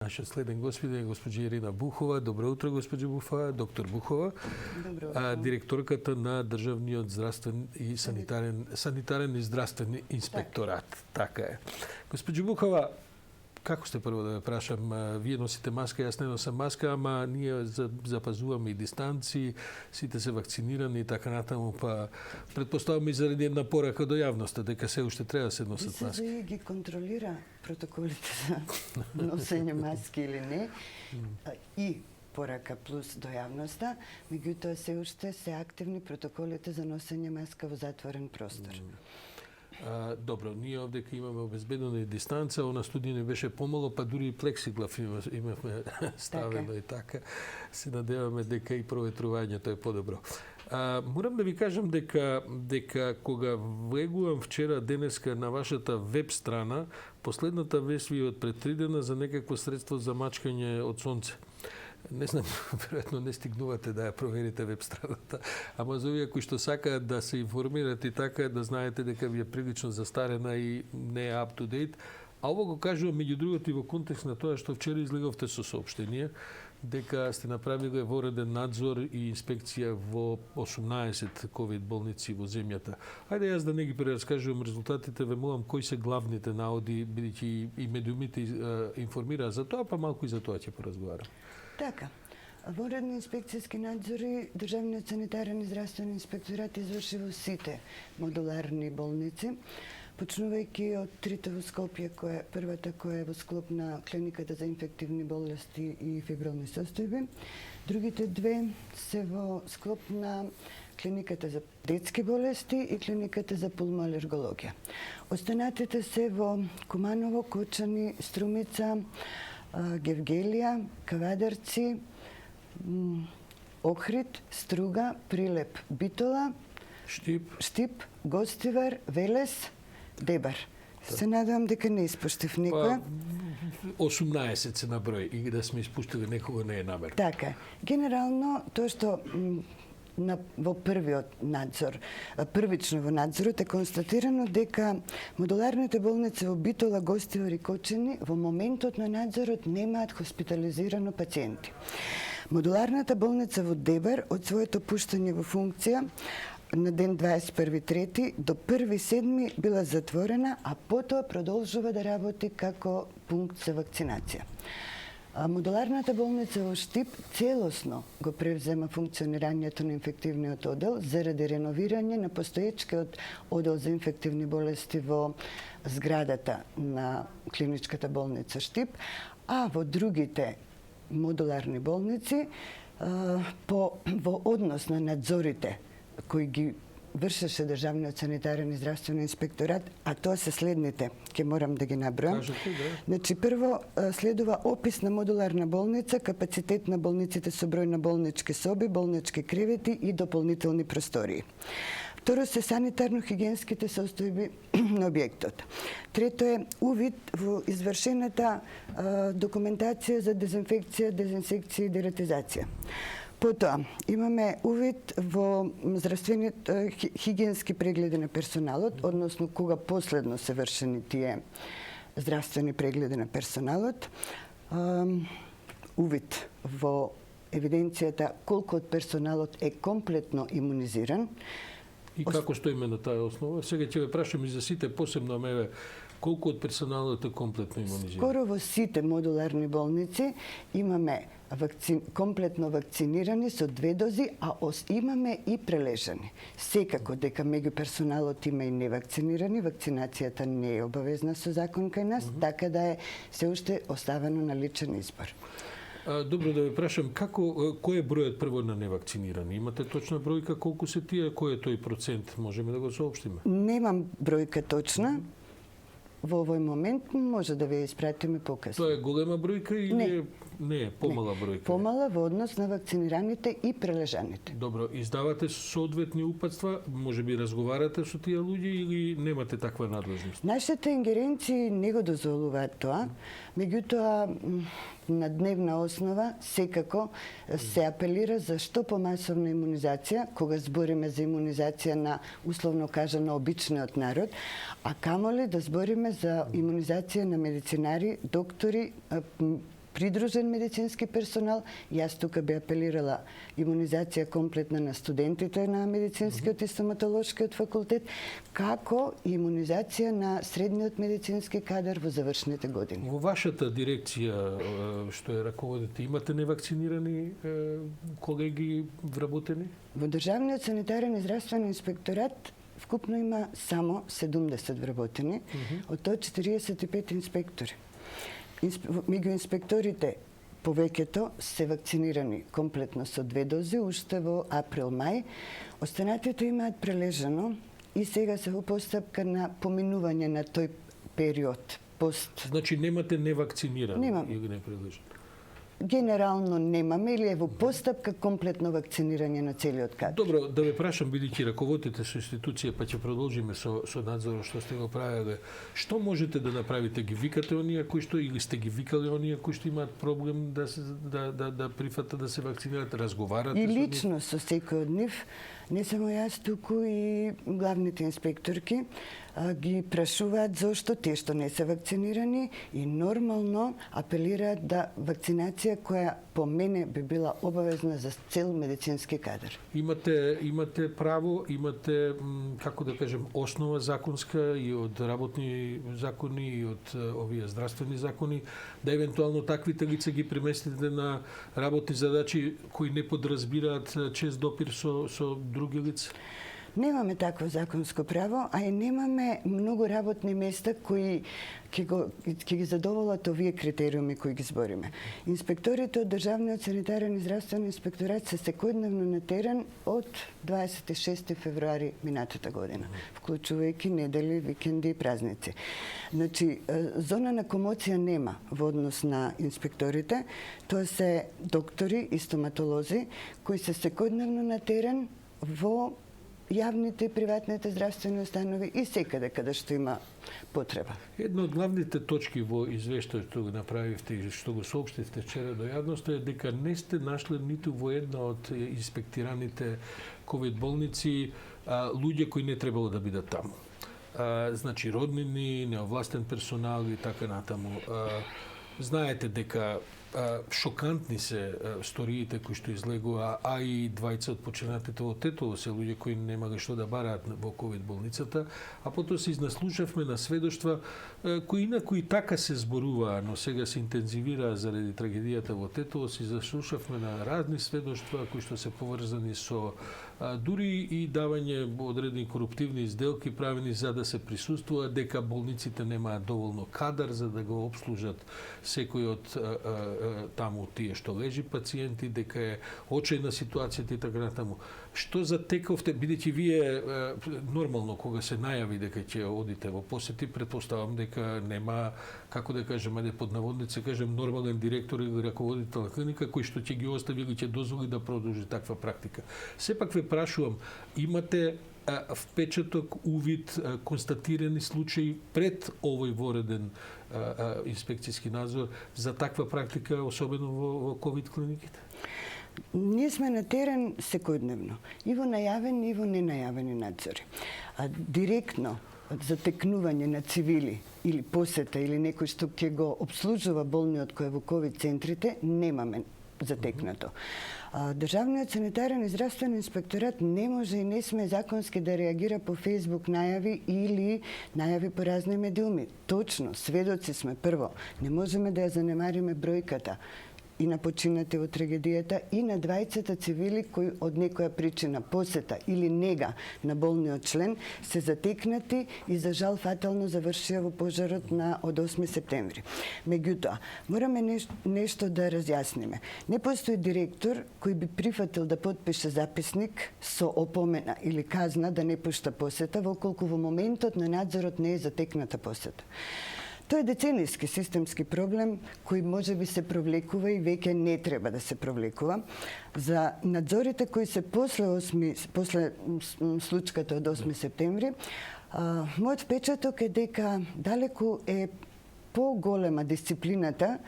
Наша следен господин е госпожа Ирина Бухова. Добро утро, госпожа Бухова, доктор Бухова. Добро утро. Директорката на Државниот здравствен и санитарен и здравствен инспекторат. Така е. Госпожа Бухова, како сте прво да ве прашам? Вие носите маска, јас не носам маска, ама ние запазуваме и дистанци, сите се вакцинирани и така натаму, па предпоставаме и заради една порака до јавноста, дека се уште треба да се носат маски. ВСЗ ги контролира протоколите за носење маски или не, и порака плюс до јавноста, меѓутоа се уште се активни протоколите за носење маска во затворен простор. Добро, ние овдека имаме обезбедена и дистанца, она студија не беше помало, па дури и плексиглав имавме ставено и така. Се надеваме дека и проветрувањето е подобро. Морам да ви кажам дека кога влегувам вчера денеска на вашата веб страна, последната вест ви од пред 3 дена за некакво средство за мачкање од сонце. Не знам, веројатно не стигнувате да ја проверите веб страната, ама за овие кои што сакаат да се информират и така, да знаете дека ви е прилично застарена и не е up to date. А ово го кажувам меѓу другото и во контекст на тоа што вчера излеговте со соопштение дека сте направиле вореден надзор и инспекција во 18 ковид болници во земјата. Ајде јас да не ги прераскажувам резултатите, ве молам кои се главните наоди, бидејќи и медиумите информираа за тоа, па малку и за тоа ќе поразговарам. Така. Воредни инспекцијски надзори Државниот санитарен и здравствен инспекторат изврши во сите модуларни болници, почнувајќи од трите во Скопје, првата која е во склоп на клиниката за инфективни болести и фибрилни состојби. Другите две се во склоп на клиниката за детски болести и клиниката за пулмоалергологија. Останатите се во Куманово, Кочани, Струмица, Гевгелија, Кавадарци, Охрид, Струга, Прилеп, Битола, Штип, Гостивар, Велес, Дебар. Се надевам дека не испуштив никоја. 18 се наброј и да сме испуштили некого не е намер. Така. Генерално, тоа што во првиот надзор, првично во надзорот е констатирано дека модуларните болници во Битола, Гостивар и Кочани во моментот на надзорот немаат хоспитализирано пациенти. Модуларната болница во Дебар од своето пуштање во функција на ден 21.3. до 1.7. била затворена, а потоа продолжува да работи како пункт за вакцинација. Модуларната болница во Штип целосно го превзема функционирањето на инфективниот одел заради реновирање на постоечкиот одел за инфективни болести во зградата на клиничката болница Штип, а во другите модуларни болници во однос на надзорите кои ги вршеше Државниот санитарен и здравствен инспекторат, а тоа се следните, ќе морам да ги набројам. Значи, прво следува опис на модуларна болница, капацитет на болниците со број на болнички соби, болнички кревети и дополнителни простории. Второ се санитарно-хигиенските состојби на објектот. Трето е увид во извршената документација за дезинфекција, дезинсекција и дератизација. Потоа, имаме увид во здравствените хигиенски прегледи на персоналот, односно кога последно се вршени тие здравствени прегледи на персоналот. Увид во евиденцијата колку од персоналот е комплетно имунизиран. И како стоиме на таа основа? Сега ќе ве прашам и за сите, посебно меве, колку од персоналот е комплетно имунизиран? Скоро во сите модуларни болници имаме комплетно вакцинирани со 2 дози, а имаме и прележани. Секако дека меѓу персоналот има и невакцинирани, вакцинацијата не е обавезна со закон кај нас, така да е се уште оставено на личен избор. Добро, да ве прашам, кој е бројот прво на невакцинирани? Имате точна бројка колку се тие, кој е тој процент? Можеме да го соопштиме? Немам бројка точна. Во овој момент може да ве испратиме покасно. Тоа е голема бројка или не е помала бројка? Помала во однос на вакцинираните и прележаните. Добро, издавате соодветни упатства, можеби разговарате со тие луѓе или немате таква надлежност? Нашите ингеренции не го дозволуваат тоа, меѓутоа на дневна основа секако се апелира за што помасовна имунизација, кога збориме за имунизација на условно кажано обичниот народ, а камоли да збориме за имунизација на медицинари, доктори, придружен медицински персонал. Јас тука би апелирала имунизација комплетна на студентите на медицинскиот и стоматолошкиот факултет, како и имунизација на средниот медицински кадар во завршните години. Во вашата дирекција, што ја раководите, имате невакцинирани колеги вработени? Во Државниот санитарен и здравствен инспекторат вкупно има само 70 вработени, од тоа 45 инспектори. Меѓу инспекторите повеќето се вакцинирани комплетно со 2 дози, уште во април-мај. Останатите имаат прележано и сега се во постапка на поминување на тој период пост. Значи немате невакцинирани Немам. или не прележани? Генерално немаме или е во постапка комплетно вакцинирање на целиот кадар. Добро, да ве прашам, бидејќи раководите со институција, па ќе продолжиме со надзорот што сте го правеле. Што можете да направите? Ги викате оние кои што или сте ги викале оние кои што имаат проблем да прифатат да се вакцинираат, разговарате И со нив? лично со секој од нив, не само јас, туку и главните инспекторки ги прашуваат зошто те што не се вакцинирани и нормално апелираат да вакцинација која по мене би била обавезна за цел медицински кадар. Имате право, имате, како да кажем, основа законска и од работни закони и од овие здравствени закони, да евентуално таквите лица ги преместите на работни задачи кои не подразбираат чест допир со други лица? Немаме такво законско право, а и немаме многу работни места кои ќе ги задоволат овие критериуми кои ги збориме. Инспекторите од Државниот санитарен и здравствен инспекторат се секојдневно на терен од 26 февруари минатата година, вклучувајќи недели, викенди и празници. Значи, зона на комоција нема во однос на инспекторите, тоа се доктори и стоматолози кои се секојдневно на терен во јавните и приватните здравствени установи и секаде каде што има потреба. Една од главните точки во извештајот што го направивте и што го соопштивте вчера до јавноста е дека не сте нашле ниту во една од инспектираните ковид болници луѓе кои не требало да бидат таму. Значи роднини, неовластен персонал и така натаму. Знаете дека шокантни се сториите кои што излегува, а и двајца од починатите во Тетово се луѓе кои немале што да бараат во ковид болницата, а потоа се изнаслушавме на сведоштва кои инаку и така се зборуваа, но сега се интензивираа заради трагедијата во Тетово, се изнаслушавме на разни сведоштва кои што се поврзани со дури и давање одредени коруптивни изделки правени за да се присуствува, дека болниците немаат доволно кадар за да го обслужат секој од таму тие што лежи пациенти, дека е очајна ситуацијата и така натаму. Што затековте, бидејќи вие нормално кога се најави дека ќе одите во посети, претпоставам дека нема, како да кажем, ајде под наводници кажем, нормален директор или раководител на клиника кој што ќе ги остави или ќе дозволи да продолжи таква практика. Сепак ве прашувам, имате впечаток, увид, констатирани случаи пред овој вореден инспекцијски надзор за таква практика, особено во ковид клиниките? Ние сме на терен секојдневно, и во најавени и во ненајавени надзори. Директно затекнување на цивили или посета или некој што ќе го обслужува болниот кој е во ковид центрите, немаме затекнато. Државниот санитарен и здравствен инспекторат не може и не сме законски да реагира по Facebook најави или најави по разни медиуми. Точно, сведоци сме прво. Не можеме да ја занемариме бројката и на починати во трагедијата и на двајцата цивили кои од некоја причина посета или нега на болниот член се затекнати и за жал фатално завршија во пожарот од 8 септември. Меѓутоа, мораме нешто да разјасниме. Не постои директор кој би прифатил да потпише записник со опомена или казна да не пушта посета, воколку во моментот на надзорот не е затекната посета. Тоа е деценијски системски проблем кој може би се провлекува и веќе не треба да се провлекува. За надзорите кои се после случката од 8 септември, мојот впечаток е дека далеку е поголема дисциплината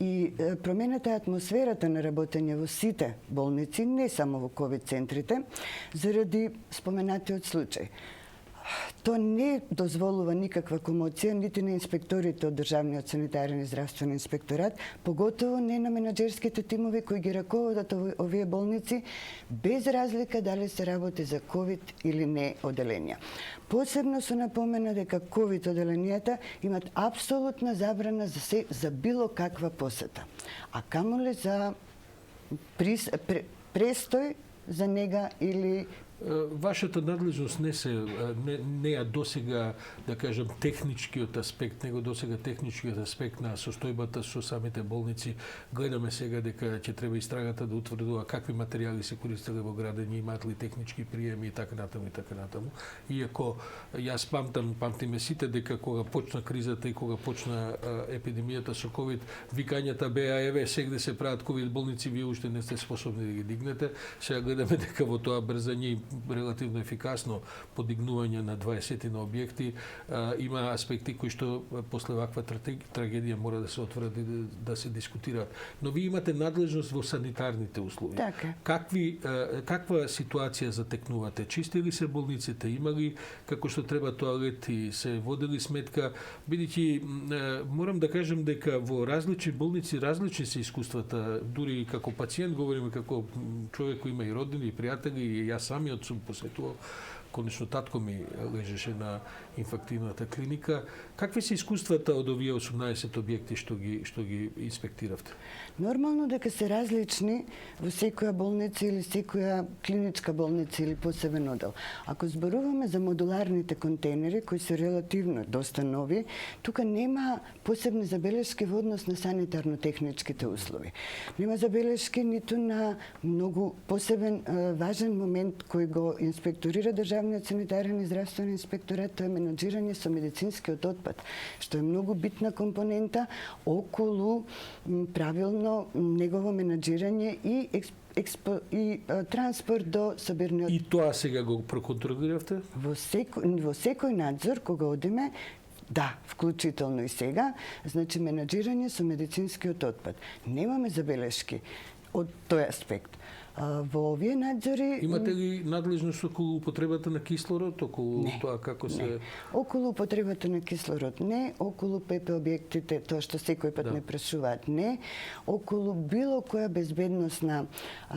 и промената атмосферата на работење во сите болници, не само во ковид центрите, заради споменатиот случај. Тоа не дозволува никаква комоција нити на инспекторите од Државниот санитарен и здравствен инспекторат, поготово не на менаџерските тимови кои ги раководат овие болници, без разлика дали се работи за ковид или не оделенија. Посебно се напомена дека ковид оделенијата имат апсолутна забрана за било каква посета, а камоли за престој за нега или Вашата надлежност не ја досега, да кажем, техничкиот аспект, него досега техничкиот аспект на состојбата со самите болници. Гледаме сега дека ќе треба истрагата да утврдува какви материјали се користеле во градење, имаат ли технички приеми и така натаму и така натаму. Иако јас памтиме сите дека кога почна кризата и кога почна епидемијата со ковид, викањата беа еве сегде се прават ковид болници, вие уште не сте способни да ги дигнете. Сега гледаме дека во тоа брзање и релативно ефикасно подигнување на 20 на објекти има аспекти кои што после ваква трагедија мора да се отворат и да се дискутираат. Но ви имате надлежност во санитарните услови. Така. Каква ситуација затекнувате? Чисти ли се болниците? Има ли како што треба тоалети? Се водели сметка? Бидејќи морам да кажем дека во различни болници различни се искуствата. Дури и како пациент говориме, како човек кој има и роднини и пријатели, и јас самиот сум посетувал, конечно татко ми лежеше на инфактивната клиника. Какви се искуствата од овие 18 објекти што ги инспектиравте? Нормално дека се различни во секоја болница или секоја клиничка болница или посебен одел. Ако зборуваме за модуларните контейнери кои се релативно доста нови, тука нема посебни забелешки во однос на санитарно-техничките услови. Нема забелешки ниту на многу посебен важен момент кој го инспекторира Државниот санитарен и здравствен инспекторат, тоа е менаџирање со медицинскиот отпад, што е многу битна компонента околу правилно негово менаџирање и транспорт до собирниот. И тоа сега го проконтролиравте? Во секој надзор кога одиме, да, вклучително и сега, значи менаџирање со медицинскиот отпад. Немаме забелешки од тој аспект. Во овие надзори имате ли надлежност околу употребата на кислород, околу тоа како се не. Околу употребата на кислород не, околу ПП објектите, тоа што секој пат не прашуваат не, околу било која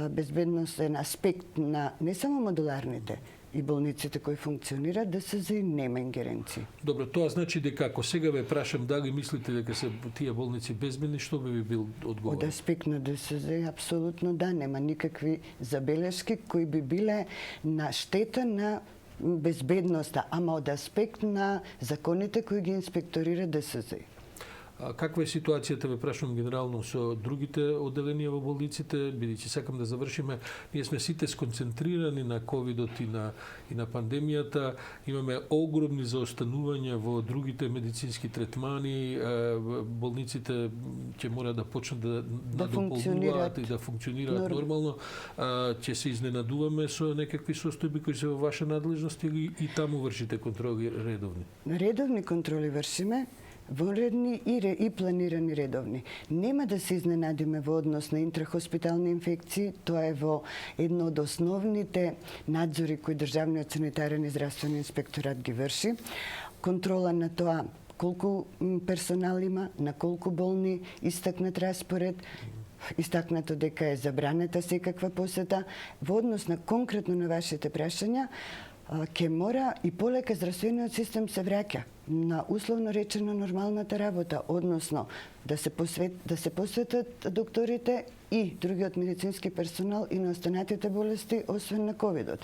безбедносен аспект на не само модуларните и болниците кои функционираат, да се за нема ингеренција. Добро, тоа значи дека ако сега ве прашам дали мислите дека се тие болници безбедни, што би бил одговор? Од аспект на ДСЗ апсолутно да, нема никакви забелешки кои би биле на штета на безбедноста, ама од аспект на законите кои ги инспекторира ДСЗ. Каква е ситуацијата, ве прашувам генерално, со другите одделенија во болниците, бидејќи сакам да завршиме, ние сме сите сконцентрирани на ковидот и на пандемијата, имаме огромни заостанувања во другите медицински третмани, болниците ќе мора да почнат да дополнуваат и да функционираат нормално. Ќе се изненадуваме со некакви состојби кои се во ваша надлежност или и таму вршите контроли редовни? Редовни контроли вршиме, вонредни и планирани редовни. Нема да се изненадиме во однос на интрахоспитални инфекции, тоа е во едно од основните надзори кои Државниот санитарен и здравствен инспекторат ги врши. Контрола на тоа колку персонал има, на колку болни, истакнат распоред, истакнато дека е забранета секаква посета. Во однос на конкретно на вашите прашања, ќе мора и полека здравствениот систем се враќа на условно речено нормалната работа, односно да се посветат докторите и другиот медицински персонал и на останатите болести, освен на ковидот.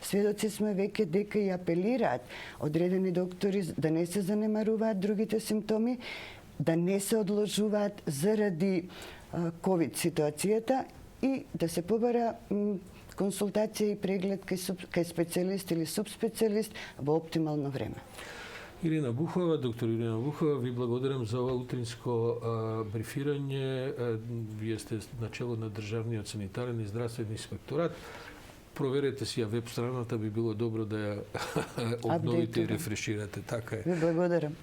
Сведоци сме веќе дека и апелираат одредени доктори да не се занемаруваат другите симптоми, да не се одложуваат заради ковид ситуацијата и да се побара консултација и преглед кај специјалист или субспецијалист во оптимално време. Ирина Бухова, доктор Ирина Бухова, ви благодарам за ова утринско брифирање. Вие сте начело на Државниот санитарен и здравствен инспекторат. Проверете си ја веб страната, би било добро да ја обновите и рефреширате. Така е. Ви благодарам.